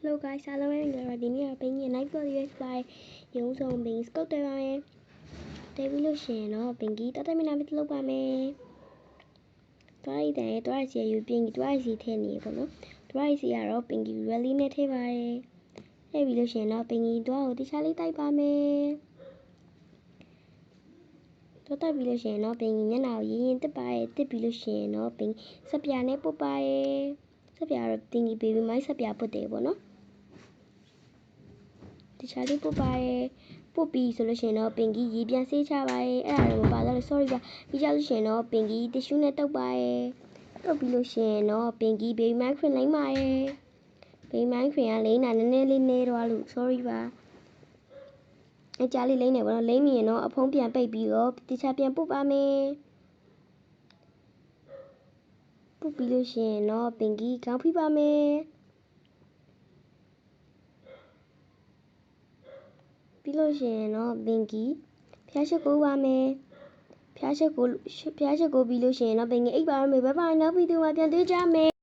Hello guys, hello em là đi nha, bên nhà nãy vừa đi fly, dùng xong bên scout đây ba em, đây video share nó bên kia, tao thấy mình làm biết lâu ba mẹ, tôi đây sẽ dùng bên kia tôi sẽ thế này còn nó, tôi sẽ ở bên kia really nè thế vậy, đây video share nó bên kia tôi ở đi chơi lấy tay ba mẹ, tôi thấy video share nó bên nhà nào gì tới ba, tới video share nó bên sắp nhà này bố ba, sắp nhà rồi bên kia baby máy sắp nhà bố để bố nó.ဒီချာလေးပို့ပါတယ်ပို့ပြီးဆိုလို့ရှိရင်တော့ပင်ကြီးရေပြန်ဆေးချပါတယ်အဲ့ဒါတော့မပါတော့လေ sorry ပါပြီးကြလို့ရှိရင်တော့ပင်ကြီးတ िश ူးနဲ့တုပ်ပါတယ်တုပ်ပြီးလို့ရှိရင်တော့ပင်ကြီး baby mic ခွင်လိမ့်ပါတယ် baby mic ခွင်ကလိမ့်တာနည်းနည်းလေးနေတော့လို့ sorry ပါအကြလေးလိမ့်နေပါတော့လိမ့်မြင်တော့အဖုံးပြန်ပိတ်ပြီးတော့ဒီချာပြန်ပို့ပါမယ်ပို့ပြီးလို့ရှိရင်တော့ပင်ကြီးခေါင်းဖိပါမယ်ပြီးလို့ရှိရင်တော့ပင်ကြီးဖျားချက်ကိုပါမယ်ဖျားချက်ကိုပြီးလို့ရှိရင်တော့ပင်ကြီးအိပ်ပါမယ်ဘိုင်ဘိုင်နောက်ဗီဒီယိုမှာပြန်တွေ့ကြမယ်